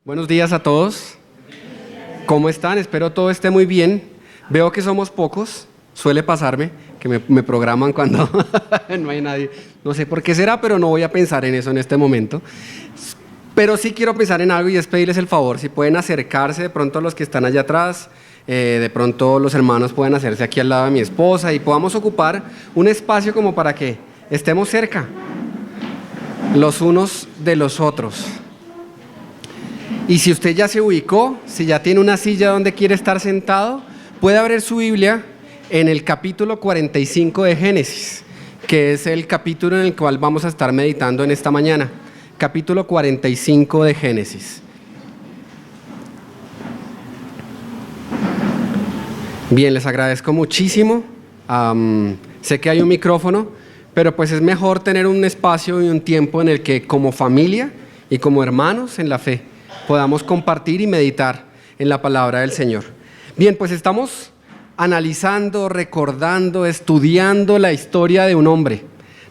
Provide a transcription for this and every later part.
Buenos días a todos. ¿Cómo están? Espero todo esté muy bien. Veo que somos pocos. Suele pasarme que me programan cuando no hay nadie. No sé por qué será, pero no voy a pensar en eso en este momento. Pero sí quiero pensar en algo y es pedirles el favor. Si pueden acercarse de pronto a los que están allá atrás, de pronto los hermanos pueden hacerse aquí al lado de mi esposa y podamos ocupar un espacio como para que estemos cerca los unos de los otros. Y si usted ya se ubicó, si ya tiene una silla donde quiere estar sentado, puede abrir su Biblia en el capítulo 45 de Génesis, que es el capítulo en el cual vamos a estar meditando en esta mañana. Capítulo 45 de Génesis. Bien, les agradezco muchísimo. Sé que hay un micrófono, pero pues es mejor tener un espacio y un tiempo en el que como familia y como hermanos en la fe podamos compartir y meditar en la palabra del Señor. Bien, pues estamos analizando, recordando, estudiando la historia de un hombre.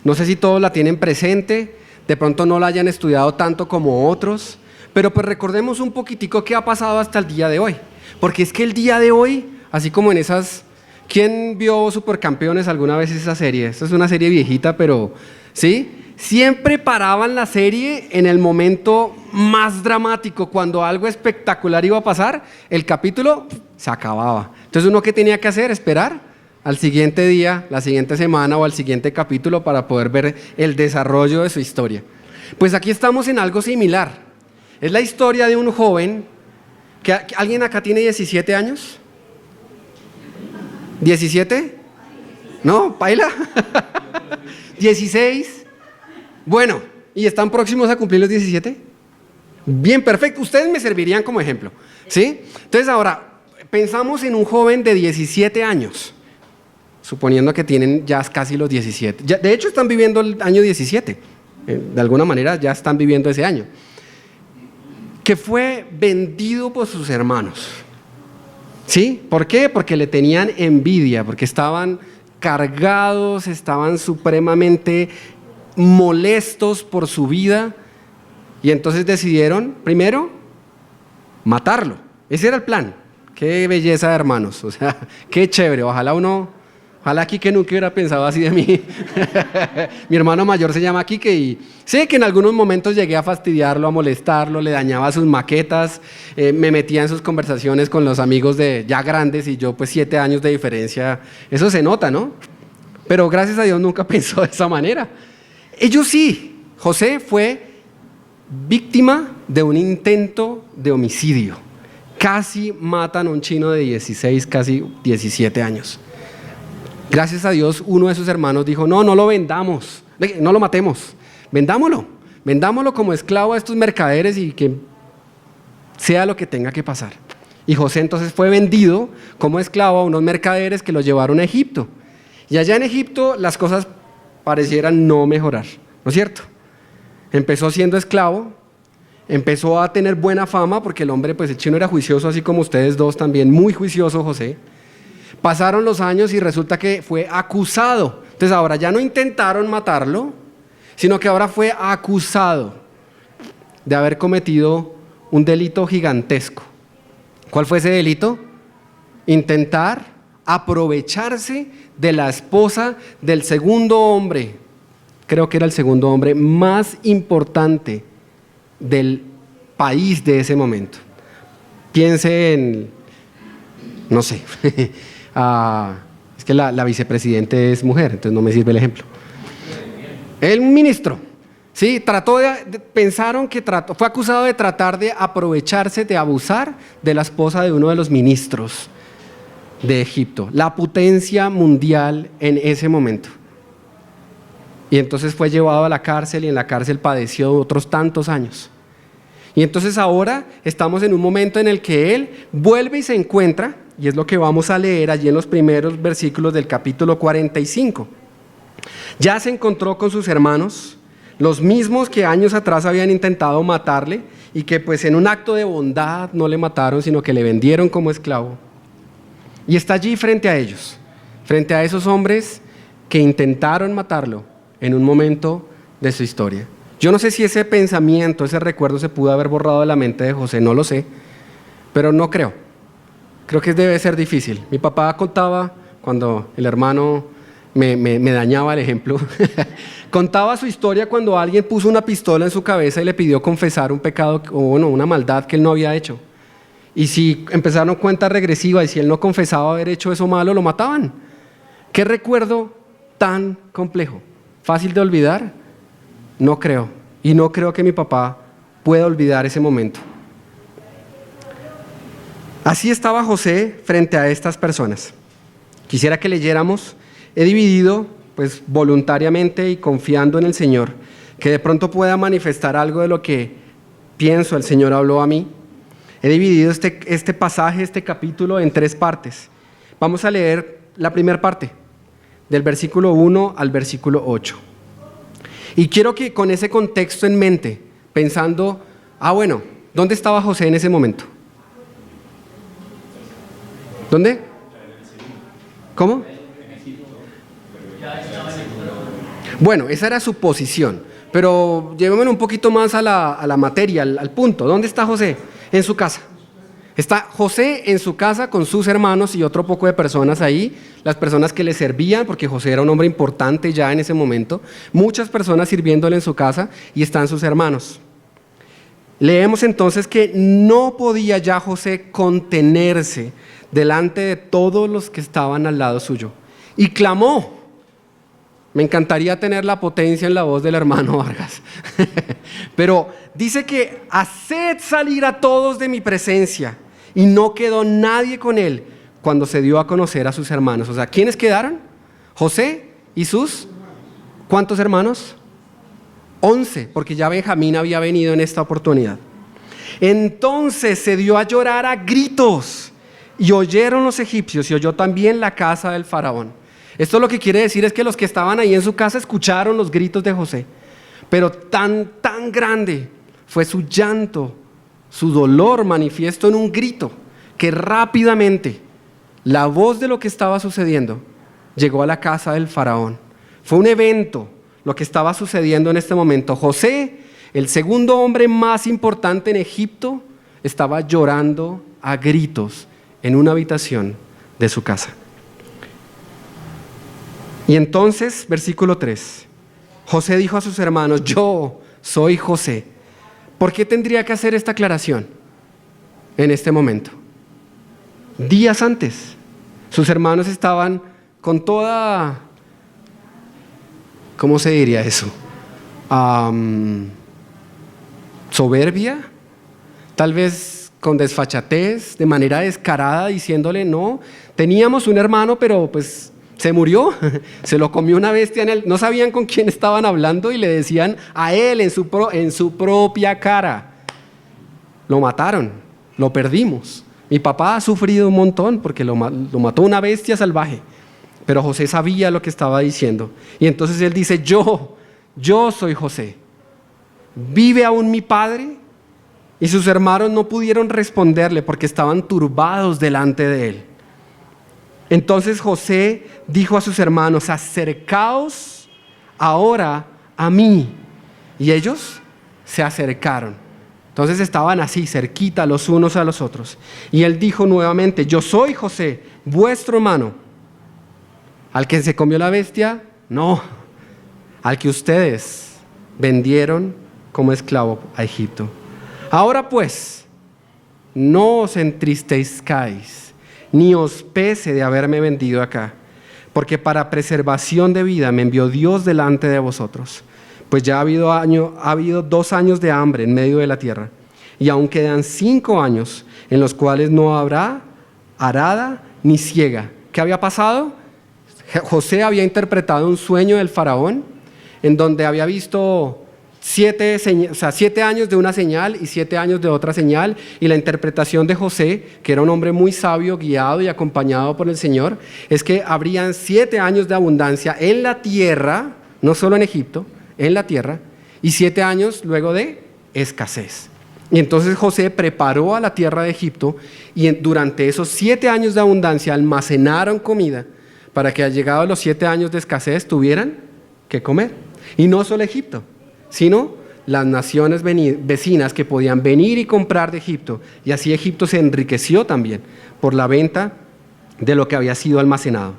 No sé si todos la tienen presente, de pronto no la hayan estudiado tanto como otros, pero pues recordemos un poquitico qué ha pasado hasta el día de hoy. Porque es que el día de hoy, así como en esas... ¿Quién vio Supercampeones alguna vez esa serie? Esta es una serie viejita, pero ¿sí? Siempre paraban la serie en el momento más dramático, cuando algo espectacular iba a pasar, el capítulo se acababa. Entonces uno, ¿qué tenía que hacer? Esperar al siguiente día, la siguiente semana o al siguiente capítulo para poder ver el desarrollo de su historia. Pues aquí estamos en algo similar. Es la historia de un joven, ¿alguien acá tiene 17 años? ¿17? ¿No? ¿Paila? ¿16? Bueno, ¿y están próximos a cumplir los 17? Bien, perfecto. Ustedes me servirían como ejemplo, ¿sí? Entonces ahora, pensamos en un joven de 17 años, suponiendo que tienen ya casi los 17. Ya, de hecho, están viviendo el año 17. De alguna manera ya están viviendo ese año. Que fue vendido por sus hermanos. ¿Sí? ¿Por qué? Porque le tenían envidia, porque estaban cargados, estaban supremamente molestos por su vida y entonces decidieron, primero, matarlo. Ese era el plan. Qué belleza, hermanos. O sea, qué chévere. Ojalá Quique nunca hubiera pensado así de mí. Mi hermano mayor se llama Quique y sé que en algunos momentos llegué a fastidiarlo, a molestarlo, le dañaba sus maquetas, me metía en sus conversaciones con los amigos de ya grandes y yo pues 7 años de diferencia. Eso se nota, ¿no? Pero gracias a Dios nunca pensó de esa manera. Ellos sí. José fue víctima de un intento de homicidio. Casi matan a un chino de 16, casi 17 años. Gracias a Dios, uno de sus hermanos dijo, no lo vendamos, no lo matemos, vendámoslo como esclavo a estos mercaderes y que sea lo que tenga que pasar. Y José entonces fue vendido como esclavo a unos mercaderes que lo llevaron a Egipto. Y allá en Egipto las cosas parecieran no mejorar, ¿no es cierto? Empezó siendo esclavo, empezó a tener buena fama porque el hombre, pues el chino era juicioso, así como ustedes dos también, muy juicioso José. Pasaron los años y resulta que fue acusado. Entonces ahora ya no intentaron matarlo, sino que ahora fue acusado de haber cometido un delito gigantesco. ¿Cuál fue ese delito? Intentar aprovecharse de la esposa del segundo hombre, creo que era el segundo hombre más importante del país de ese momento. Piense en, no sé, es que la vicepresidente es mujer, entonces no me sirve el ejemplo. El ministro, sí, fue acusado de tratar de aprovecharse, de abusar de la esposa de uno de los ministros de Egipto, la potencia mundial en ese momento. Y entonces fue llevado a la cárcel y en la cárcel padeció otros tantos años. Y entonces ahora estamos en un momento en el que él vuelve y se encuentra, y es lo que vamos a leer allí en los primeros versículos del capítulo 45. Ya se encontró con sus hermanos, los mismos que años atrás habían intentado matarle y que pues en un acto de bondad no le mataron, sino que le vendieron como esclavo. Y está allí frente a ellos, frente a esos hombres que intentaron matarlo en un momento de su historia. Yo no sé si ese pensamiento, ese recuerdo se pudo haber borrado de la mente de José, no lo sé, pero no creo. Creo que debe ser difícil. Mi papá contaba, cuando el hermano me dañaba el ejemplo, contaba su historia cuando alguien puso una pistola en su cabeza y le pidió confesar un pecado o bueno, una maldad que él no había hecho. Y si empezaron cuenta regresiva y si él no confesaba haber hecho eso malo, lo mataban. ¿Qué recuerdo tan complejo? ¿Fácil de olvidar? No creo. Y no creo que mi papá pueda olvidar ese momento. Así estaba José frente a estas personas. Quisiera que leyéramos. He dividido, pues voluntariamente y confiando en el Señor, que de pronto pueda manifestar algo de lo que pienso el Señor habló a mí. He dividido este pasaje, este capítulo en 3 partes. Vamos a leer la primera parte, del versículo 1 al versículo 8. Y quiero que con ese contexto en mente, pensando, bueno, ¿dónde estaba José en ese momento? ¿Dónde? ¿Cómo? Bueno, esa era su posición, pero llevémoslo un poquito más a la materia, al punto. ¿Dónde está José? En su casa. Está José en su casa con sus hermanos y otro poco de personas ahí, las personas que le servían, porque José era un hombre importante ya en ese momento, muchas personas sirviéndole en su casa y están sus hermanos. Leemos entonces que no podía ya José contenerse delante de todos los que estaban al lado suyo y clamó. Me encantaría tener la potencia en la voz del hermano Vargas. Pero dice que haced salir a todos de mi presencia. Y no quedó nadie con él cuando se dio a conocer a sus hermanos. O sea, ¿quiénes quedaron? José y sus, ¿cuántos hermanos? 11, porque ya Benjamín había venido en esta oportunidad. Entonces se dio a llorar a gritos. Y oyeron los egipcios y oyó también la casa del faraón. Esto lo que quiere decir es que los que estaban ahí en su casa escucharon los gritos de José, pero tan grande fue su llanto, su dolor manifiesto en un grito, que rápidamente la voz de lo que estaba sucediendo llegó a la casa del faraón. Fue un evento lo que estaba sucediendo en este momento. José, el segundo hombre más importante en Egipto, estaba llorando a gritos en una habitación de su casa. Y entonces, versículo 3, José dijo a sus hermanos, yo soy José. ¿Por qué tendría que hacer esta aclaración en este momento? Días antes, sus hermanos estaban con toda, ¿cómo se diría eso? Soberbia, tal vez con desfachatez, de manera descarada, diciéndole, no, teníamos un hermano, pero pues se murió, se lo comió una bestia en él. No sabían con quién estaban hablando y le decían a él en su propia cara. Lo mataron, lo perdimos. Mi papá ha sufrido un montón porque lo mató una bestia salvaje. Pero José sabía lo que estaba diciendo. Y entonces él dice, yo soy José. ¿Vive aún mi padre? Y sus hermanos no pudieron responderle porque estaban turbados delante de él. Entonces José dijo a sus hermanos, acercaos ahora a mí. Y ellos se acercaron. Entonces estaban así, cerquita los unos a los otros. Y él dijo nuevamente, yo soy José, vuestro hermano. ¿Al que se comió la bestia? No, al que ustedes vendieron como esclavo a Egipto. Ahora pues, no os entristezcáis, ni os pese de haberme vendido acá, porque para preservación de vida me envió Dios delante de vosotros. Pues ya ha habido 2 años de hambre en medio de la tierra, y aún quedan 5 años en los cuales no habrá arada ni siega. ¿Qué había pasado? José había interpretado un sueño del faraón, en donde había visto 7 años de una señal y 7 años de otra señal, y la interpretación de José, que era un hombre muy sabio, guiado y acompañado por el Señor, es que habrían 7 años de abundancia en la tierra, no solo en Egipto, en la tierra, y 7 años luego de escasez. Y entonces José preparó a la tierra de Egipto, y durante esos 7 años de abundancia almacenaron comida para que al llegado los 7 años de escasez tuvieran que comer. Y no solo Egipto, sino las naciones vecinas que podían venir y comprar de Egipto, y así Egipto se enriqueció también por la venta de lo que había sido almacenado.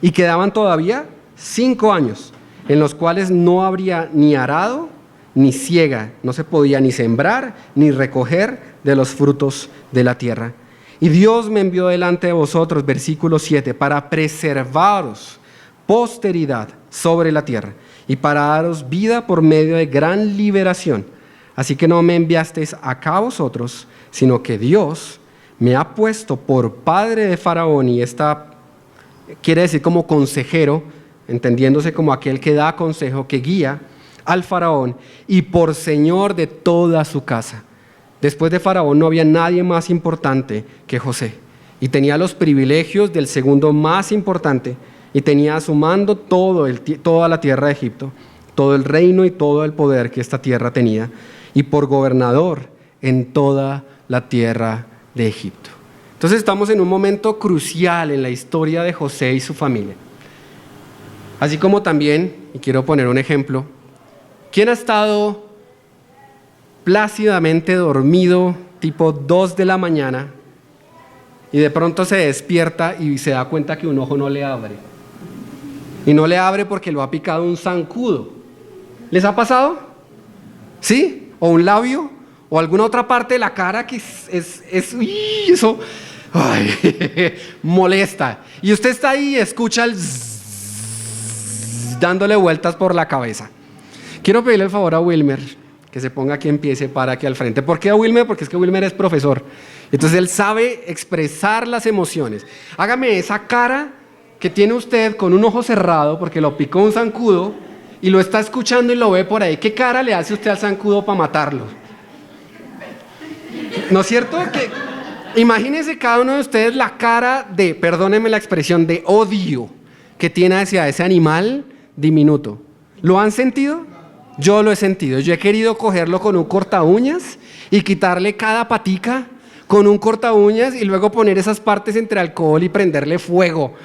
Y quedaban todavía 5 años en los cuales no habría ni arado ni siega, no se podía ni sembrar ni recoger de los frutos de la tierra. Y Dios me envió delante de vosotros, versículo 7, para preservaros posteridad sobre la tierra y para daros vida por medio de gran liberación. Así que no me enviasteis acá a vosotros, sino que Dios me ha puesto por padre de Faraón, y esta quiere decir como consejero, entendiéndose como aquel que da consejo, que guía al Faraón, y por señor de toda su casa. Después de Faraón no había nadie más importante que José, y tenía los privilegios del segundo más importante, y tenía a su mando toda la tierra de Egipto, todo el reino y todo el poder que esta tierra tenía, y por gobernador en toda la tierra de Egipto. Entonces estamos en un momento crucial en la historia de José y su familia. Así como también, y quiero poner un ejemplo, ¿quién ha estado plácidamente dormido tipo 2 de la mañana y de pronto se despierta y se da cuenta que un ojo no le abre? Y no le abre porque lo ha picado un zancudo. ¿Les ha pasado? ¿Sí? ¿O un labio? ¿O alguna otra parte de la cara que eso molesta? Y usted está ahí y escucha el zzz, dándole vueltas por la cabeza. Quiero pedirle el favor a Wilmer que se ponga aquí en pie y se para aquí al frente. ¿Por qué a Wilmer? Porque es que Wilmer es profesor. Entonces él sabe expresar las emociones. Hágame esa cara que tiene usted con un ojo cerrado porque lo picó un zancudo y lo está escuchando y lo ve por ahí. ¿Qué cara le hace usted al zancudo para matarlo? ¿No es cierto? Imagínense cada uno de ustedes la cara de, perdónenme la expresión, de odio que tiene hacia ese animal diminuto. ¿Lo han sentido? Yo lo he sentido. Yo he querido cogerlo con un corta uñas y quitarle cada patica con un corta uñas y luego poner esas partes entre alcohol y prenderle fuego.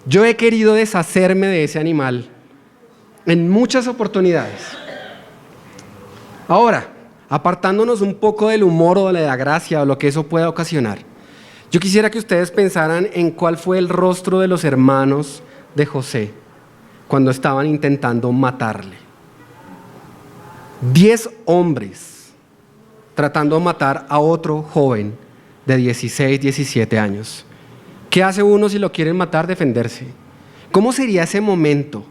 Yo he querido deshacerme de ese animal en muchas oportunidades. Ahora, apartándonos un poco del humor o de la gracia o lo que eso pueda ocasionar, yo quisiera que ustedes pensaran en cuál fue el rostro de los hermanos de José cuando estaban intentando matarle. 10 hombres tratando de matar a otro joven de 16, 17 años. ¿Qué hace uno si lo quieren matar? Defenderse. ¿Cómo sería ese momento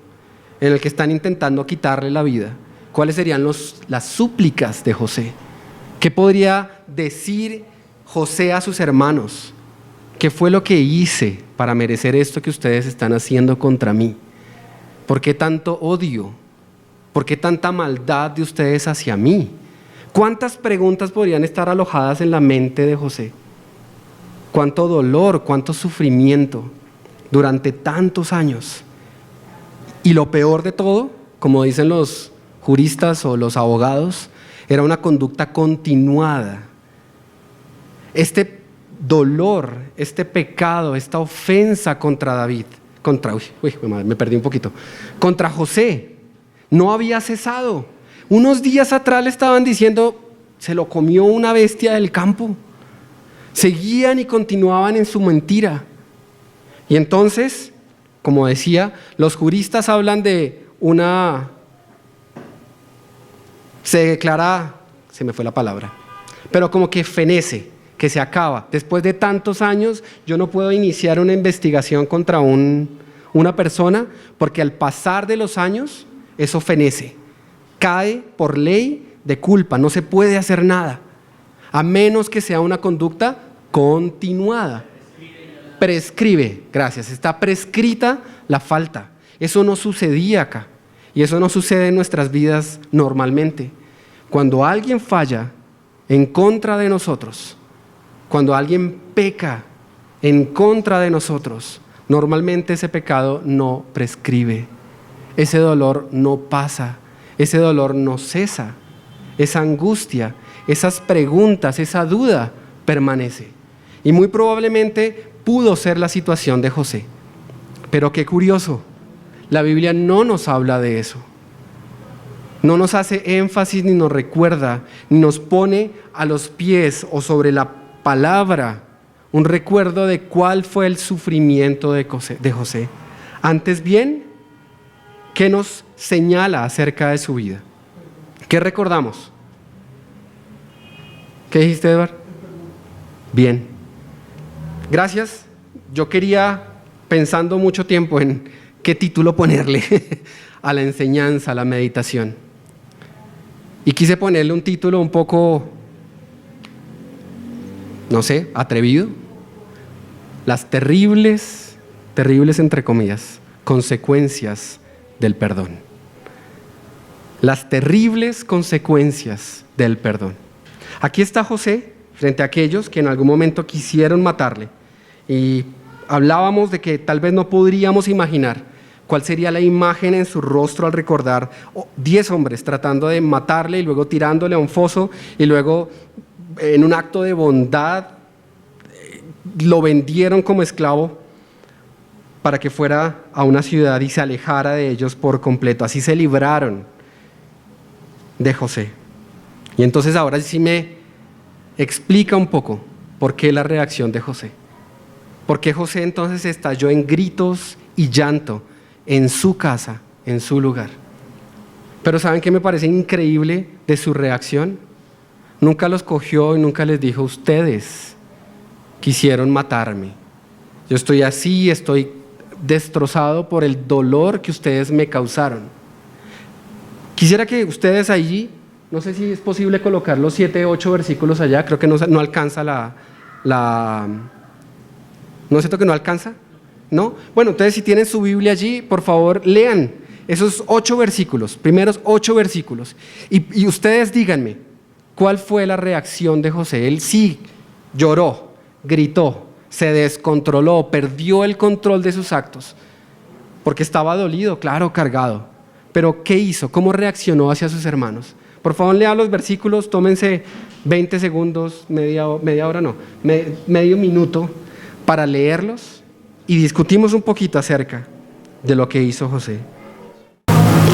en el que están intentando quitarle la vida? ¿Cuáles serían las súplicas de José? ¿Qué podría decir José a sus hermanos? ¿Qué fue lo que hice para merecer esto que ustedes están haciendo contra mí? ¿Por qué tanto odio? ¿Por qué tanta maldad de ustedes hacia mí? ¿Cuántas preguntas podrían estar alojadas en la mente de José? ¿Cuánto dolor, cuánto sufrimiento durante tantos años? Y lo peor de todo, como dicen los juristas o los abogados, era una conducta continuada. Este dolor, este pecado, esta ofensa contra David, contra José, no había cesado. Unos días atrás le estaban diciendo, se lo comió una bestia del campo. Seguían y continuaban en su mentira. Y entonces, como decía, los juristas hablan de se declara, se me fue la palabra, pero como que fenece, que se acaba. Después de tantos años, yo no puedo iniciar una investigación contra una persona, porque al pasar de los años, eso fenece. Cae por ley de culpa, no se puede hacer nada, a menos que sea una conducta continuada. Prescribe, gracias, está prescrita la falta. Eso no sucedía acá, y eso no sucede en nuestras vidas normalmente. Cuando alguien falla en contra de nosotros, cuando alguien peca en contra de nosotros, normalmente ese pecado no prescribe, ese dolor no pasa, ese dolor no cesa, esa angustia, esas preguntas, esa duda permanece. Y muy probablemente pudo ser la situación de José. Pero qué curioso, la Biblia no nos habla de eso. No nos hace énfasis ni nos recuerda, ni nos pone a los pies o sobre la palabra un recuerdo de cuál fue el sufrimiento de José. Antes bien, ¿qué nos señala acerca de su vida? ¿Qué recordamos? ¿Qué dijiste, Edward? Bien. Gracias. Yo quería, pensando mucho tiempo en qué título ponerle a la enseñanza, a la meditación. Y quise ponerle un título un poco, no sé, atrevido. Las terribles entre comillas, consecuencias del perdón. Las terribles consecuencias del perdón. Aquí está José frente a aquellos que en algún momento quisieron matarle. Y hablábamos de que tal vez no podríamos imaginar cuál sería la imagen en su rostro al recordar 10 hombres tratando de matarle y luego tirándole a un foso y luego en un acto de bondad lo vendieron como esclavo para que fuera a una ciudad y se alejara de ellos por completo. Así se libraron de José. Y entonces ahora sí me explica un poco por qué la reacción de José. ¿Por qué José entonces estalló en gritos y llanto en su casa, en su lugar? Pero ¿saben qué me parece increíble de su reacción? Nunca los cogió y nunca les dijo: ustedes quisieron matarme. Yo estoy así, estoy destrozado por el dolor que ustedes me causaron. Quisiera que ustedes allí, no sé si es posible colocar los 7, 8 versículos allá, creo que no alcanza ¿no es cierto que no alcanza? ¿No? Bueno, entonces si tienen su Biblia allí, por favor, lean esos 8 versículos, primeros 8 versículos, y ustedes díganme, ¿cuál fue la reacción de José? Él sí lloró, gritó, se descontroló, perdió el control de sus actos, porque estaba dolido, claro, cargado. Pero ¿qué hizo? ¿Cómo reaccionó hacia sus hermanos? Por favor, lean los versículos, tómense 20 segundos, media hora no, medio minuto para leerlos y discutimos un poquito acerca de lo que hizo José.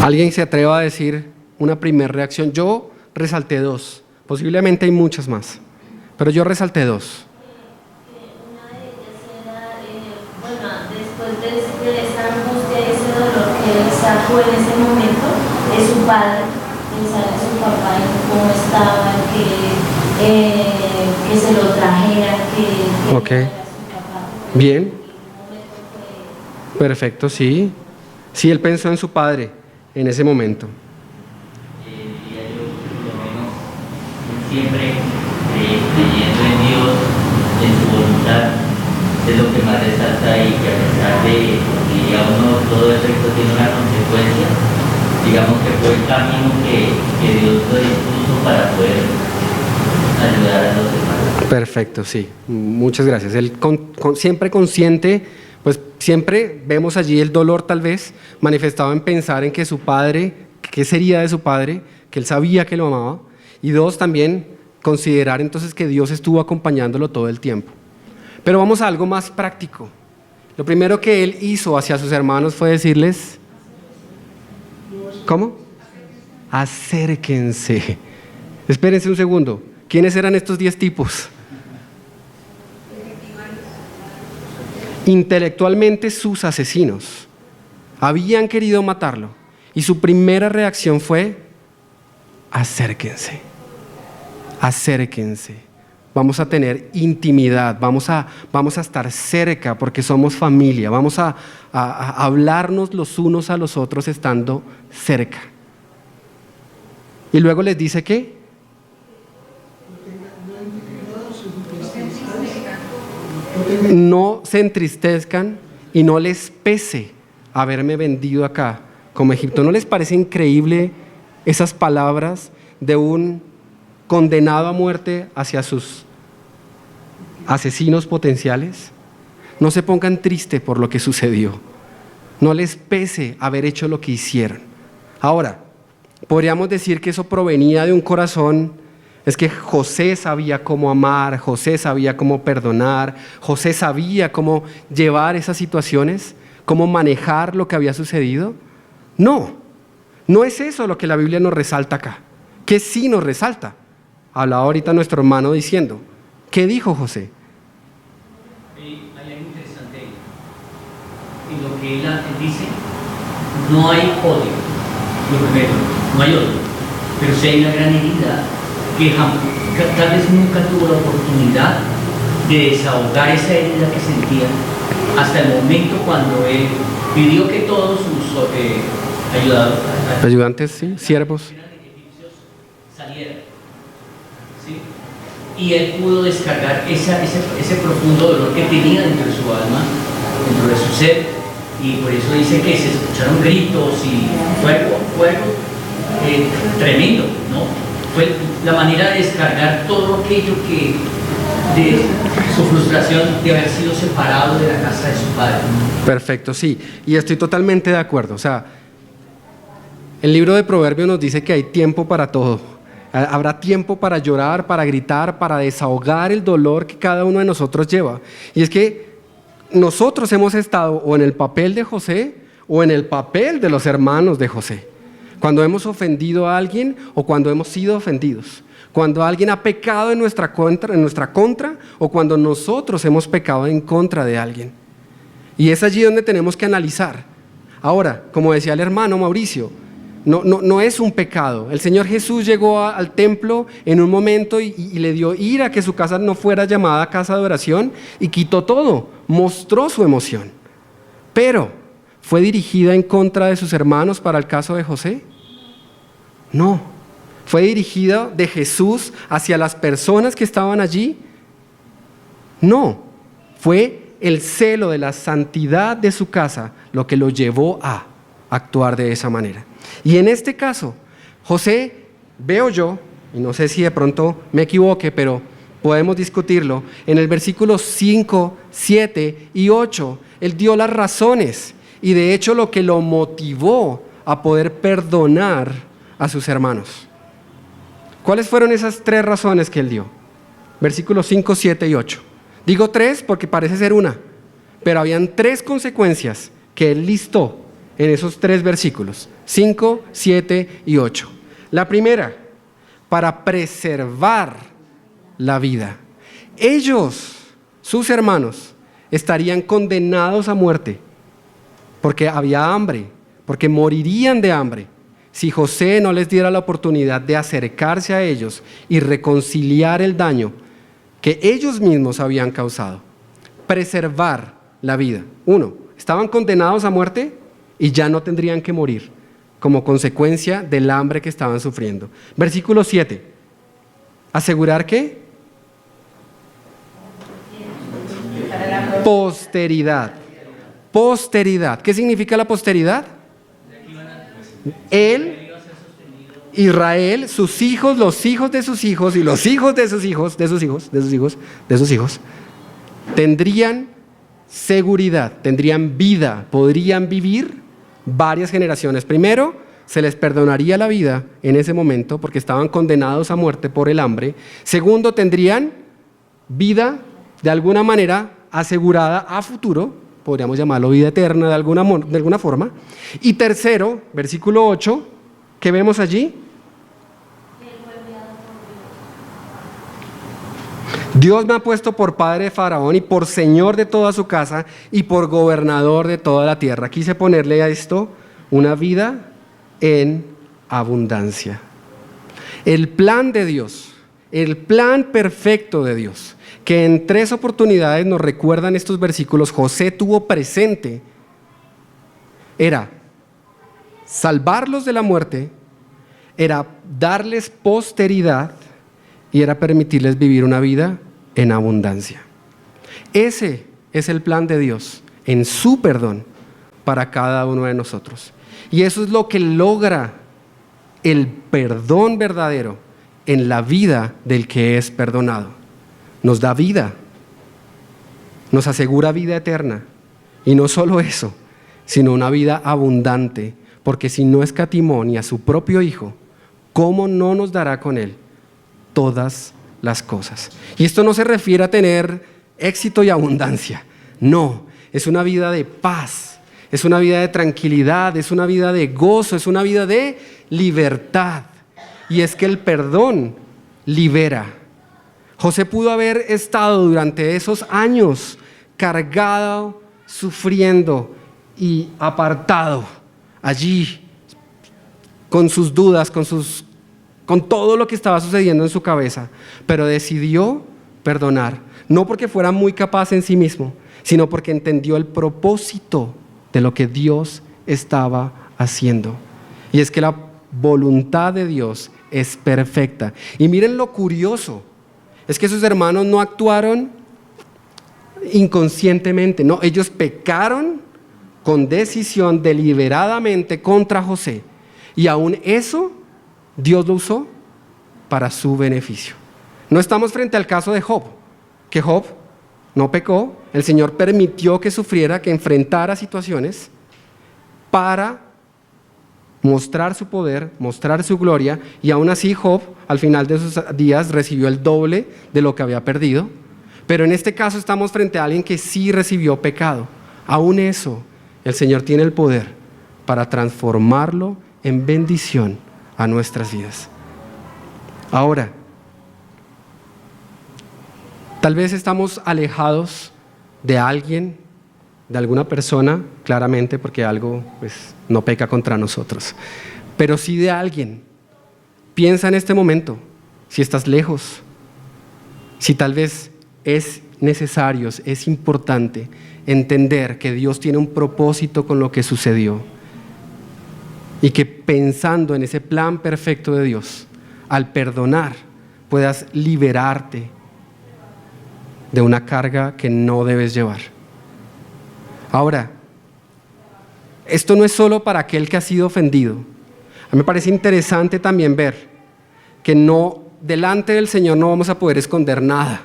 ¿Alguien se atreva a decir una primera reacción? Yo resalté 2, posiblemente hay muchas más, pero yo resalté 2. De esa angustia y ese dolor que él sacó en ese momento de su padre, pensar en su papá y cómo estaba, que se lo trajera, que Ok. era su papá. Bien. Perfecto, sí. Sí, él pensó en su padre en ese momento. Diría yo, por lo menos, siempre creyendo en Dios, en su voluntad, es lo que más resalta ahí, que a pesar de que ya uno todo efecto tiene una consecuencia, digamos que fue el camino que Dios lo dispuso para poder ayudar a los demás. Perfecto, sí. Muchas gracias. Él siempre consciente, pues siempre vemos allí el dolor tal vez manifestado en pensar en que su padre, qué sería de su padre, que él sabía que lo amaba, y 2, también considerar entonces que Dios estuvo acompañándolo todo el tiempo. Pero vamos a algo más práctico. Lo primero que él hizo hacia sus hermanos fue decirles, ¿cómo? Acérquense. Espérense un segundo. ¿Quiénes eran estos 10 tipos? Intelectualmente sus asesinos. Habían querido matarlo. Y su primera reacción fue, acérquense. Acérquense. Vamos a tener intimidad, vamos a estar cerca porque somos familia, vamos a hablarnos los unos a los otros estando cerca. Y luego les dice ¿qué? No se entristezcan y no les pese haberme vendido acá como Egipto. ¿No les parece increíble esas palabras de un condenado a muerte hacia sus asesinos potenciales? No se pongan tristes por lo que sucedió. No les pese haber hecho lo que hicieron. Ahora, podríamos decir que eso provenía de un corazón. Es que José sabía cómo amar, José sabía cómo perdonar, José sabía cómo llevar esas situaciones, cómo manejar lo que había sucedido. No, No es eso lo que la Biblia nos resalta acá. ¿Qué sí nos resalta? Hablaba ahorita nuestro hermano diciendo, ¿qué dijo José? Hay algo interesante ahí. En lo que él dice, no hay odio. Lo primero, no hay odio. Pero sí hay una gran herida que tal vez nunca tuvo la oportunidad de desahogar esa herida que sentía hasta el momento cuando él pidió que todos sus ayudantes, sí, siervos, salieran. ¿Sí? Y él pudo descargar ese profundo dolor que tenía dentro de su alma, dentro de su ser, y por eso dice que se escucharon gritos y fuego tremendo, ¿no? Fue la manera de descargar todo aquello que de su frustración de haber sido separado de la casa de su padre. Perfecto, sí, y estoy totalmente de acuerdo. O sea, el libro de Proverbios nos dice que hay tiempo para todo. Habrá tiempo para llorar, para gritar, para desahogar el dolor que cada uno de nosotros lleva. Y es que nosotros hemos estado o en el papel de José o en el papel de los hermanos de José. Cuando hemos ofendido a alguien o cuando hemos sido ofendidos. Cuando alguien ha pecado en nuestra contra o cuando nosotros hemos pecado en contra de alguien. Y es allí donde tenemos que analizar. Ahora, como decía el hermano Mauricio, no es un pecado. El Señor Jesús llegó al templo en un momento y le dio ira que su casa no fuera llamada casa de oración y quitó todo, mostró su emoción. Pero, ¿fue dirigida en contra de sus hermanos para el caso de José? No. ¿Fue dirigida de Jesús hacia las personas que estaban allí? No. Fue el celo de la santidad de su casa lo que lo llevó a actuar de esa manera. Y en este caso, José, veo yo, y no sé si de pronto me equivoque, pero podemos discutirlo, en el versículo 5, 7 y 8, él dio las razones y de hecho lo que lo motivó a poder perdonar a sus hermanos. ¿Cuáles fueron esas 3 razones que él dio? Versículos 5, 7 y 8. Digo 3 porque parece ser una, pero habían 3 consecuencias que él listó en esos 3 versículos, 5, 7 y 8. La primera, para preservar la vida. Ellos, sus hermanos, estarían condenados a muerte porque había hambre, porque morirían de hambre si José no les diera la oportunidad de acercarse a ellos y reconciliar el daño que ellos mismos habían causado. Preservar la vida. 1, estaban condenados a muerte y ya no tendrían que morir como consecuencia del hambre que estaban sufriendo. Versículo 7. Asegurar que posteridad. Posteridad. ¿Qué significa la posteridad? Él, Israel, sus hijos, los hijos de sus hijos y los hijos de sus hijos, de sus hijos, tendrían seguridad, tendrían vida, podrían vivir varias generaciones. Primero, se les perdonaría la vida en ese momento porque estaban condenados a muerte por el hambre. Segundo, tendrían vida de alguna manera asegurada a futuro, podríamos llamarlo vida eterna de alguna forma. Y tercero, versículo 8, ¿qué vemos allí? Dios me ha puesto por padre de Faraón y por señor de toda su casa y por gobernador de toda la tierra. Quise ponerle a esto una vida en abundancia. El plan de Dios, el plan perfecto de Dios, que en 3 oportunidades nos recuerdan estos versículos, José tuvo presente, era salvarlos de la muerte, era darles posteridad y era permitirles vivir una vida en abundancia. Ese es el plan de Dios en su perdón para cada uno de nosotros. Y eso es lo que logra el perdón verdadero en la vida del que es perdonado. Nos da vida, nos asegura vida eterna. Y no solo eso, sino una vida abundante, porque si no escatimó ni a su propio Hijo, ¿cómo no nos dará con Él todas las cosas? Y esto no se refiere a tener éxito y abundancia, no, es una vida de paz, es una vida de tranquilidad, es una vida de gozo, es una vida de libertad. Y es que el perdón libera. José pudo haber estado durante esos años cargado, sufriendo y apartado allí con sus dudas, con todo lo que estaba sucediendo en su cabeza, pero decidió perdonar, no porque fuera muy capaz en sí mismo, sino porque entendió el propósito de lo que Dios estaba haciendo. Y es que la voluntad de Dios es perfecta. Y miren lo curioso, es que sus hermanos no actuaron inconscientemente, no, ellos pecaron con decisión deliberadamente contra José. Y aún eso, Dios lo usó para su beneficio. No estamos frente al caso de Job, que Job no pecó, el Señor permitió que sufriera, que enfrentara situaciones para mostrar su poder, mostrar su gloria, y aún así Job al final de sus días recibió el doble de lo que había perdido. Pero en este caso estamos frente a alguien que sí recibió pecado. Aún eso, el Señor tiene el poder para transformarlo en bendición a nuestras vidas. Ahora, tal vez estamos alejados de alguien, de alguna persona, claramente, porque algo pues, no peca contra nosotros, pero sí de alguien. Piensa en este momento, si estás lejos, si tal vez es necesario, es importante entender que Dios tiene un propósito con lo que sucedió y que pensando en ese plan perfecto de Dios, al perdonar, puedas liberarte de una carga que no debes llevar. Ahora, esto no es solo para aquel que ha sido ofendido. A mí me parece interesante también ver que no, delante del Señor no vamos a poder esconder nada.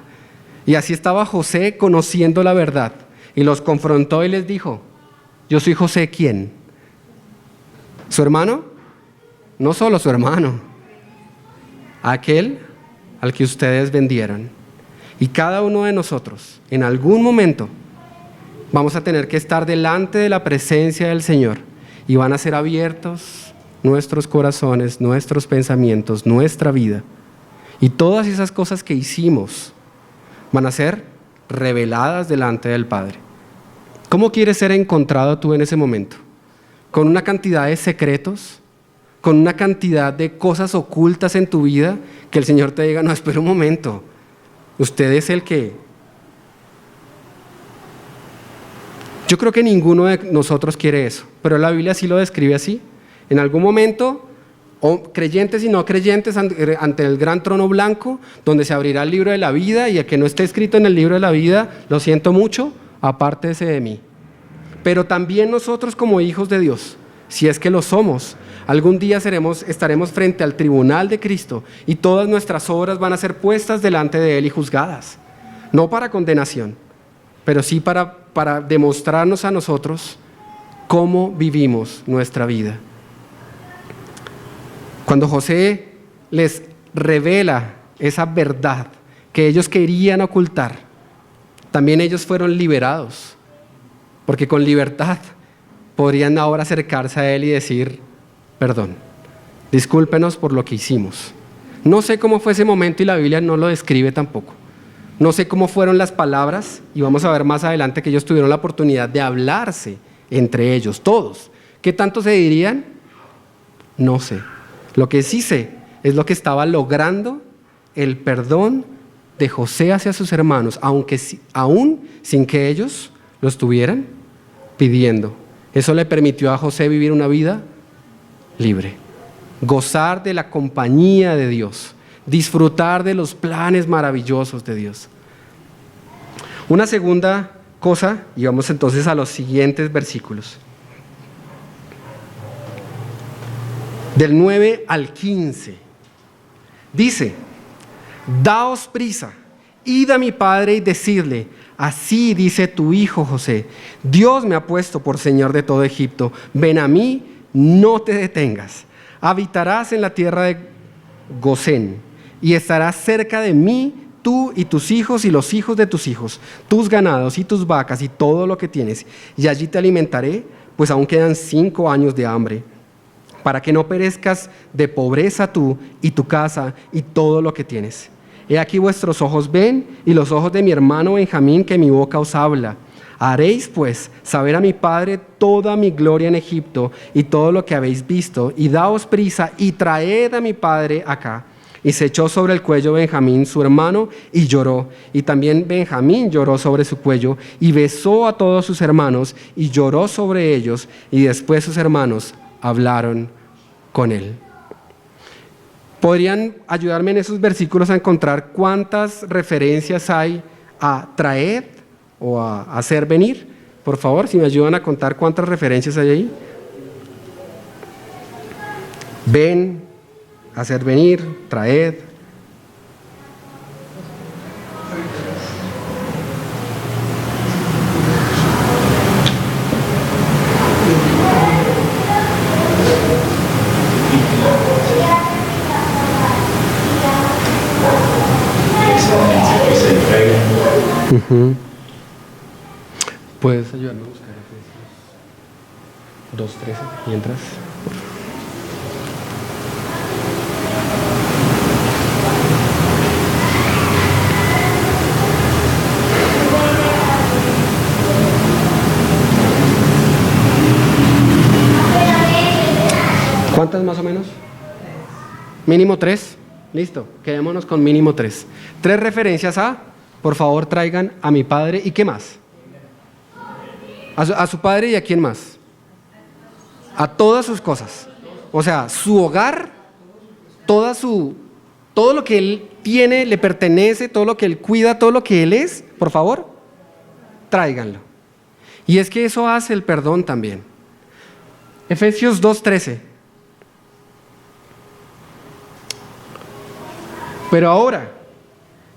Y así estaba José conociendo la verdad y los confrontó y les dijo: yo soy José, ¿quién? ¿Su hermano? No solo su hermano, aquel al que ustedes vendieron. Y cada uno de nosotros, en algún momento, vamos a tener que estar delante de la presencia del Señor y van a ser abiertos nuestros corazones, nuestros pensamientos, nuestra vida. Y todas esas cosas que hicimos van a ser reveladas delante del Padre. ¿Cómo quieres ser encontrado tú en ese momento? ¿Con una cantidad de secretos? ¿Con una cantidad de cosas ocultas en tu vida? Que el Señor te diga: no, espera un momento, usted es el que... Yo creo que ninguno de nosotros quiere eso, pero la Biblia sí lo describe así. En algún momento, creyentes y no creyentes ante el gran trono blanco, donde se abrirá el libro de la vida, y el que no esté escrito en el libro de la vida, lo siento mucho, apártese de mí. Pero también nosotros como hijos de Dios, si es que lo somos, algún día estaremos frente al tribunal de Cristo y todas nuestras obras van a ser puestas delante de Él y juzgadas. No para condenación, pero sí para demostrarnos a nosotros cómo vivimos nuestra vida. Cuando José les revela esa verdad que ellos querían ocultar, también ellos fueron liberados, porque con libertad podrían ahora acercarse a Él y decir: perdón, discúlpenos por lo que hicimos. No sé cómo fue ese momento y la Biblia no lo describe tampoco. No sé cómo fueron las palabras, y vamos a ver más adelante que ellos tuvieron la oportunidad de hablarse entre ellos, todos. ¿Qué tanto se dirían? No sé. Lo que sí sé es lo que estaba logrando el perdón de José hacia sus hermanos, aún sin que ellos lo estuvieran pidiendo. Eso le permitió a José vivir una vida libre, gozar de la compañía de Dios, disfrutar de los planes maravillosos de Dios. Una segunda cosa, y vamos entonces a los siguientes versículos. Del 9 al 15. Dice: daos prisa, id a mi padre y decidle: así dice tu hijo José, Dios me ha puesto por señor de todo Egipto, ven a mí, no te detengas, habitarás en la tierra de Gosén, y estarás cerca de mí, tú y tus hijos y los hijos de tus hijos, tus ganados y tus vacas y todo lo que tienes, y allí te alimentaré, pues aún quedan 5 años de hambre, para que no perezcas de pobreza tú y tu casa y todo lo que tienes. He aquí vuestros ojos ven y los ojos de mi hermano Benjamín, que mi boca os habla. Haréis pues saber a mi padre toda mi gloria en Egipto y todo lo que habéis visto, y daos prisa y traed a mi padre acá. Y se echó sobre el cuello Benjamín su hermano y lloró. Y también Benjamín lloró sobre su cuello y besó a todos sus hermanos y lloró sobre ellos. Y después sus hermanos hablaron con él. ¿Podrían ayudarme en esos versículos a encontrar cuántas referencias hay a traer o a hacer venir? Por favor, si me ayudan a contar cuántas referencias hay ahí. Ven, hacer venir, traed. ¿Puedes ayudarme a buscar Efesios 2:13 mientras? ¿Cuántas más o menos? Mínimo 3. Listo, quedémonos con mínimo 3. 3 referencias a, por favor, traigan a mi padre. ¿Y qué más? A su padre y a quién más. A todas sus cosas. O sea, su hogar, todo lo que él tiene, le pertenece, todo lo que él cuida, todo lo que él es, por favor, tráiganlo. Y es que eso hace el perdón también. Efesios 2:13. Pero ahora,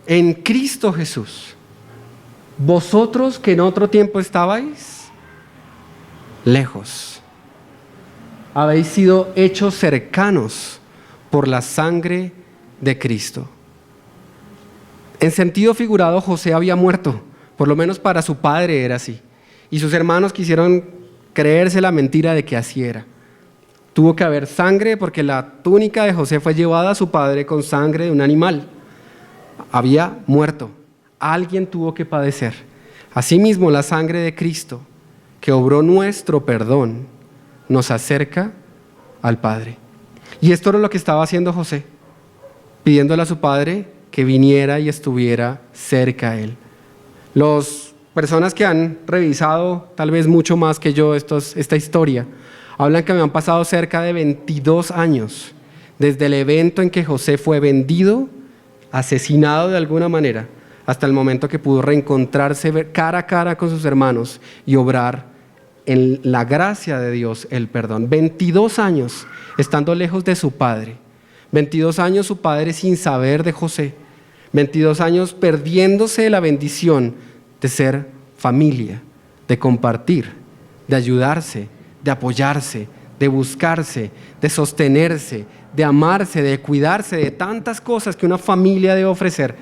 en Cristo Jesús, vosotros que en otro tiempo estabais lejos, habéis sido hechos cercanos por la sangre de Cristo. En sentido figurado, José había muerto, por lo menos para su padre era así, y sus hermanos quisieron creerse la mentira de que así era. Tuvo que haber sangre porque la túnica de José fue llevada a su padre con sangre de un animal. Había muerto. Alguien tuvo que padecer. Asimismo, la sangre de Cristo, que obró nuestro perdón, nos acerca al Padre. Y esto era lo que estaba haciendo José, pidiéndole a su padre que viniera y estuviera cerca a él. Las personas que han revisado tal vez mucho más que yo esta historia, hablan que me han pasado cerca de 22 años desde el evento en que José fue vendido, asesinado de alguna manera, hasta el momento que pudo reencontrarse cara a cara con sus hermanos y obrar en la gracia de Dios el perdón. 22 años estando lejos de su padre, 22 años su padre sin saber de José, 22 años perdiéndose la bendición de ser familia, de compartir, de ayudarse, de apoyarse, de buscarse, de sostenerse, de amarse, de cuidarse, de tantas cosas que una familia debe ofrecer.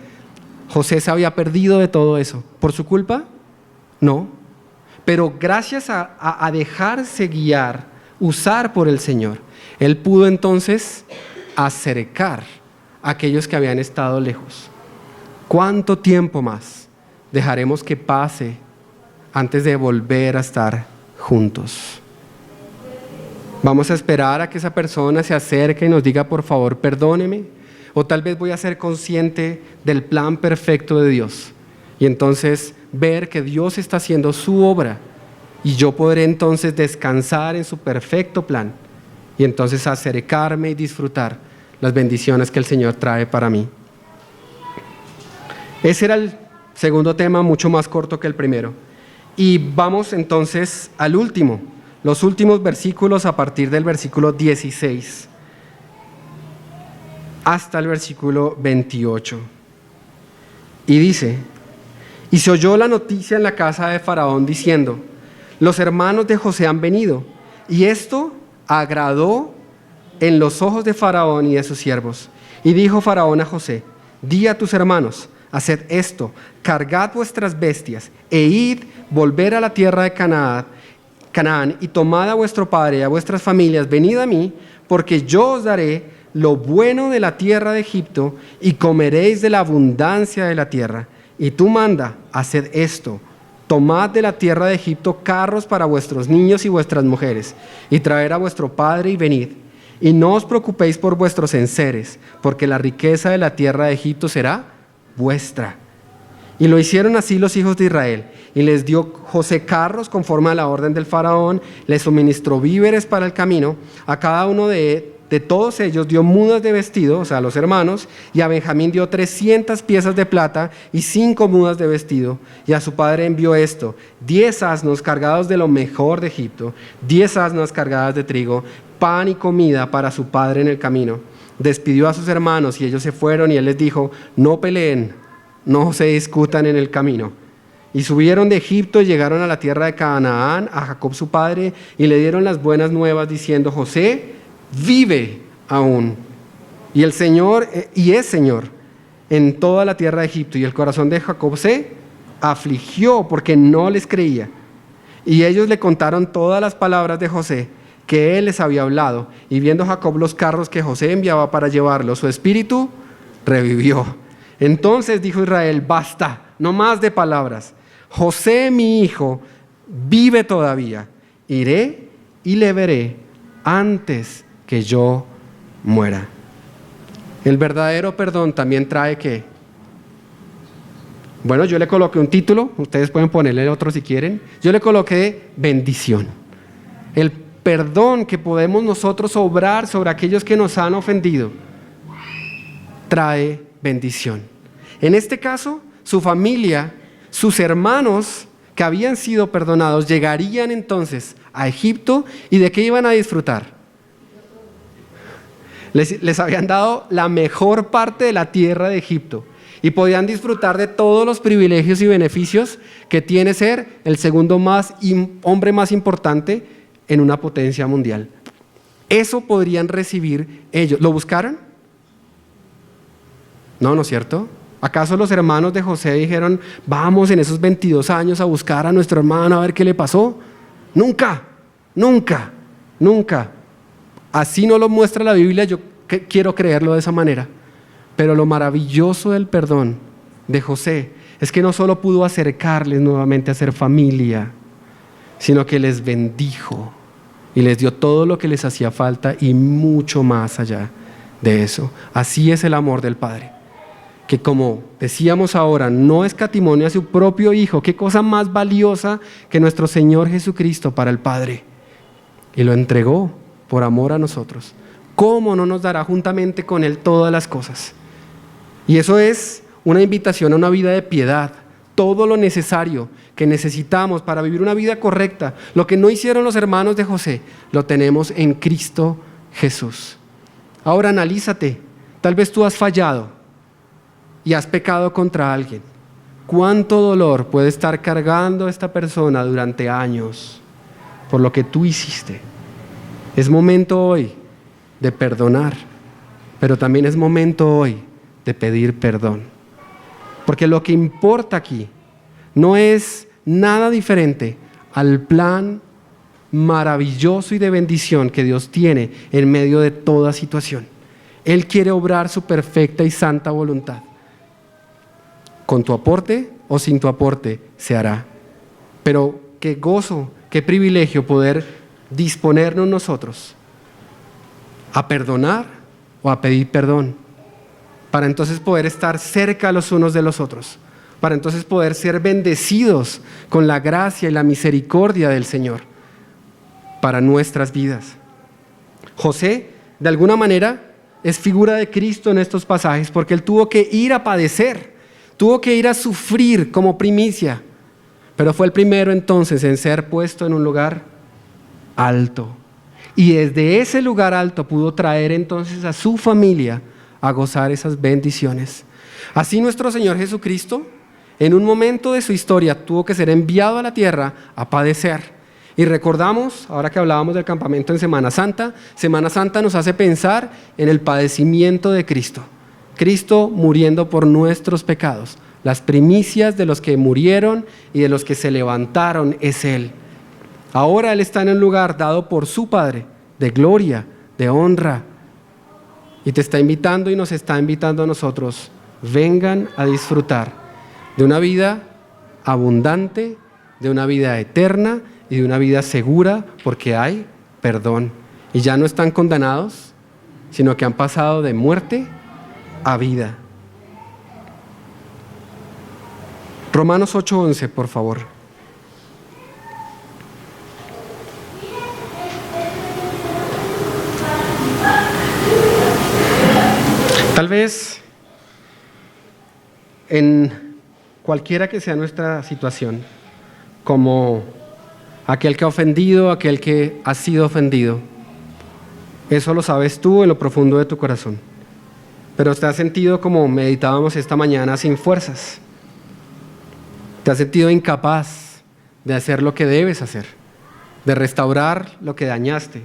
José se había perdido de todo eso. ¿Por su culpa? No. Pero gracias a dejarse guiar, usar por el Señor, él pudo entonces acercar a aquellos que habían estado lejos. ¿Cuánto tiempo más dejaremos que pase antes de volver a estar juntos? ¿Vamos a esperar a que esa persona se acerque y nos diga, por favor, perdóneme? O tal vez voy a ser consciente del plan perfecto de Dios y entonces ver que Dios está haciendo su obra y yo podré entonces descansar en su perfecto plan y entonces acercarme y disfrutar las bendiciones que el Señor trae para mí. Ese era el segundo tema, mucho más corto que el primero. Y vamos entonces al último. Los últimos versículos a partir del versículo 16 hasta el versículo 28. Y dice, y se oyó la noticia en la casa de Faraón diciendo, los hermanos de José han venido, y esto agradó en los ojos de Faraón y de sus siervos. Y dijo Faraón a José, di a tus hermanos, haced esto, cargad vuestras bestias, e id, volver a la tierra de Canaán, Canaán, y tomad a vuestro padre y a vuestras familias, venid a mí, porque yo os daré lo bueno de la tierra de Egipto, y comeréis de la abundancia de la tierra. Y tú manda, haced esto: tomad de la tierra de Egipto carros para vuestros niños y vuestras mujeres, y traer a vuestro padre y venid. Y no os preocupéis por vuestros enseres, porque la riqueza de la tierra de Egipto será vuestra. Y lo hicieron así los hijos de Israel. Y les dio José carros conforme a la orden del faraón, les suministró víveres para el camino. A cada uno de todos ellos dio mudas de vestido, o sea, a los hermanos, y a Benjamín dio 300 piezas de plata y 5 mudas de vestido. Y a su padre envió esto: 10 asnos cargados de lo mejor de Egipto, 10 asnas cargadas de trigo, pan y comida para su padre en el camino. Despidió a sus hermanos y ellos se fueron, y él les dijo: no peleen, no se discutan en el camino. Y subieron de Egipto y llegaron a la tierra de Canaán, a Jacob su padre, y le dieron las buenas nuevas diciendo: José vive aún, y el Señor, y es Señor en toda la tierra de Egipto. Y el corazón de Jacob se afligió porque no les creía. Y ellos le contaron todas las palabras de José que él les había hablado. Y viendo Jacob los carros que José enviaba para llevarlos, su espíritu revivió. Entonces dijo Israel: basta, no más de palabras. José, mi hijo, vive todavía. Iré y le veré antes que yo muera. El verdadero perdón también trae ¿qué? Bueno, yo le coloqué un título, ustedes pueden ponerle otro si quieren. Yo le coloqué bendición. El perdón que podemos nosotros obrar sobre aquellos que nos han ofendido trae bendición. En este caso, su familia, sus hermanos que habían sido perdonados, llegarían entonces a Egipto. ¿Y de qué iban a disfrutar? Les habían dado la mejor parte de la tierra de Egipto, y podían disfrutar de todos los privilegios y beneficios que tiene ser el segundo hombre más importante en una potencia mundial. Eso podrían recibir ellos. ¿Lo buscaron? No, ¿no es cierto? ¿Acaso los hermanos de José dijeron: vamos en esos 22 años a buscar a nuestro hermano a ver qué le pasó? Nunca, nunca, nunca. Así no lo muestra la Biblia, yo quiero creerlo de esa manera. Pero lo maravilloso del perdón de José es que no solo pudo acercarles nuevamente a ser familia, sino que les bendijo y les dio todo lo que les hacía falta y mucho más allá de eso. Así es el amor del Padre, que, como decíamos ahora, no escatimó a su propio Hijo. Qué cosa más valiosa que nuestro Señor Jesucristo para el Padre, y lo entregó por amor a nosotros. ¿Cómo no nos dará juntamente con Él todas las cosas? Y eso es una invitación a una vida de piedad. Todo lo necesario que necesitamos para vivir una vida correcta, lo que no hicieron los hermanos de José, lo tenemos en Cristo Jesús. Ahora analízate. Tal vez tú has fallado y has pecado contra alguien. ¿Cuánto dolor puede estar cargando esta persona durante años por lo que tú hiciste? Es momento hoy de perdonar, pero también es momento hoy de pedir perdón. Porque lo que importa aquí no es nada diferente al plan maravilloso y de bendición que Dios tiene en medio de toda situación. Él quiere obrar su perfecta y santa voluntad. Con tu aporte o sin tu aporte se hará. Pero qué gozo, qué privilegio poder disponernos nosotros a perdonar o a pedir perdón, para entonces poder estar cerca los unos de los otros, para entonces poder ser bendecidos con la gracia y la misericordia del Señor para nuestras vidas. José, de alguna manera, es figura de Cristo en estos pasajes, porque él tuvo que ir a padecer, tuvo que ir a sufrir como primicia, pero fue el primero entonces en ser puesto en un lugar alto. Y desde ese lugar alto pudo traer entonces a su familia a gozar esas bendiciones. Así nuestro Señor Jesucristo, en un momento de su historia, tuvo que ser enviado a la tierra a padecer. Y recordamos, ahora que hablábamos del campamento en Semana Santa nos hace pensar en el padecimiento de Cristo. Cristo muriendo por nuestros pecados. Las primicias de los que murieron y de los que se levantaron es Él. Ahora Él está en un lugar dado por su Padre, de gloria, de honra. Y te está invitando y nos está invitando a nosotros. Vengan a disfrutar de una vida abundante, de una vida eterna y de una vida segura, porque hay perdón. Y ya no están condenados, sino que han pasado de muerte a vida. Romanos 8:11, por favor. Tal vez en cualquiera que sea nuestra situación, como aquel que ha ofendido, aquel que ha sido ofendido, eso lo sabes tú en lo profundo de tu corazón. Pero te has sentido, como meditábamos esta mañana, sin fuerzas. Te has sentido incapaz de hacer lo que debes hacer, de restaurar lo que dañaste.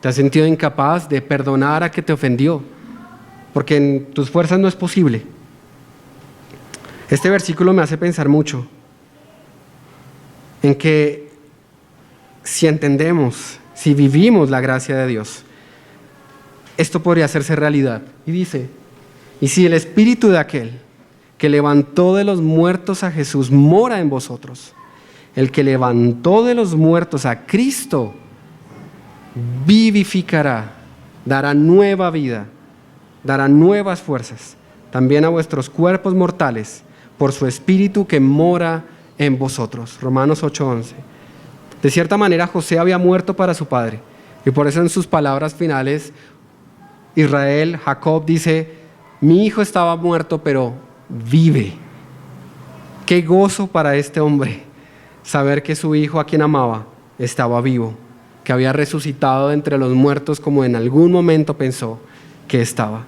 Te has sentido incapaz de perdonar a que te ofendió, porque en tus fuerzas no es posible. Este versículo me hace pensar mucho en que si entendemos, si vivimos la gracia de Dios, esto podría hacerse realidad. Y dice, y si el Espíritu de aquel que levantó de los muertos a Jesús mora en vosotros, el que levantó de los muertos a Cristo vivificará, dará nueva vida, dará nuevas fuerzas también a vuestros cuerpos mortales por su Espíritu que mora en vosotros. Romanos 8:11. De cierta manera José había muerto para su padre, y por eso en sus palabras finales Jacob dice, mi hijo estaba muerto pero vive. Qué gozo para este hombre saber que su hijo, a quien amaba, estaba vivo, que había resucitado de entre los muertos como en algún momento pensó que estaba.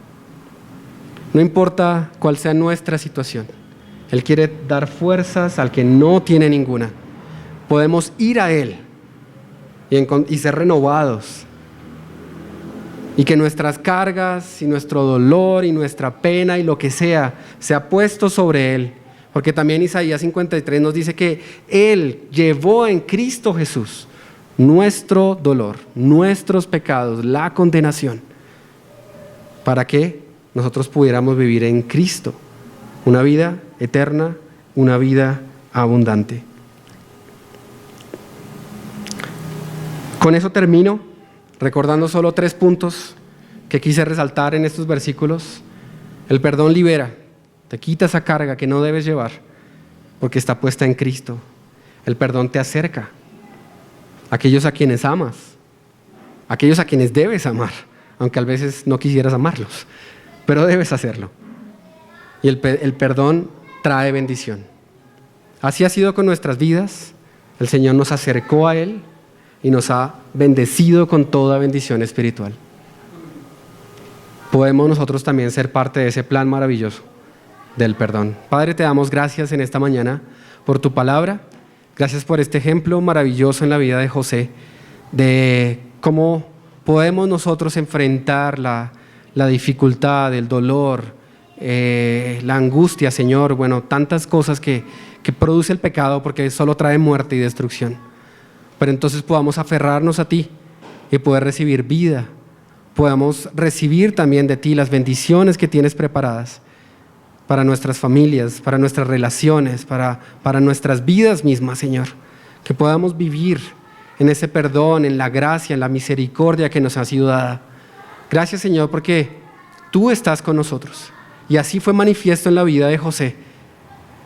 No importa cuál sea nuestra situación, Él quiere dar fuerzas al que no tiene ninguna. Podemos ir a Él y ser renovados, y que nuestras cargas y nuestro dolor y nuestra pena y lo que sea puesto sobre Él, porque también Isaías 53 nos dice que Él llevó en Cristo Jesús nuestro dolor, nuestros pecados, la condenación, para que nosotros pudiéramos vivir en Cristo una vida eterna, una vida abundante. Con eso termino, recordando solo 3 puntos que quise resaltar en estos versículos. El perdón libera, te quita esa carga que no debes llevar, porque está puesta en Cristo. El perdón te acerca a aquellos a quienes amas, a aquellos a quienes debes amar, aunque a veces no quisieras amarlos, pero debes hacerlo. Y el perdón trae bendición. Así ha sido con nuestras vidas. El Señor nos acercó a Él y nos ha bendecido con toda bendición espiritual. Podemos nosotros también ser parte de ese plan maravilloso del perdón. Padre, te damos gracias en esta mañana por tu palabra. Gracias por este ejemplo maravilloso en la vida de José, de cómo podemos nosotros enfrentar la dificultad, el dolor, la angustia, Señor, tantas cosas que produce el pecado, porque solo trae muerte y destrucción. Pero entonces podamos aferrarnos a ti y poder recibir vida, podamos recibir también de ti las bendiciones que tienes preparadas para nuestras familias, para nuestras relaciones, para nuestras vidas mismas, Señor. Que podamos vivir en ese perdón, en la gracia, en la misericordia que nos ha sido dada. Gracias, Señor, porque tú estás con nosotros. Y así fue manifiesto en la vida de José.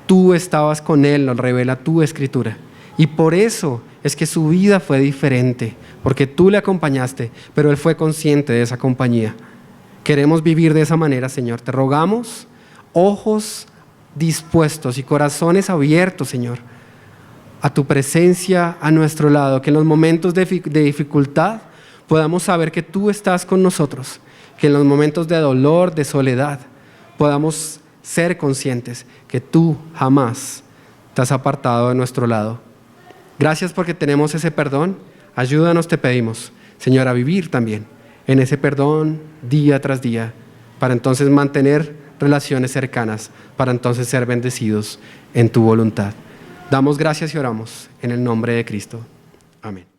Tú estabas con él, nos revela tu Escritura. Y por eso es que su vida fue diferente, porque tú le acompañaste, pero él fue consciente de esa compañía. Queremos vivir de esa manera, Señor. Te rogamos ojos dispuestos y corazones abiertos, Señor, a tu presencia a nuestro lado, que en los momentos de dificultad podamos saber que tú estás con nosotros, que en los momentos de dolor, de soledad, podamos ser conscientes que tú jamás te has apartado de nuestro lado. Gracias porque tenemos ese perdón. Ayúdanos, te pedimos, Señor, a vivir también en ese perdón día tras día, para entonces mantener relaciones cercanas, para entonces ser bendecidos en tu voluntad. Damos gracias y oramos en el nombre de Cristo. Amén.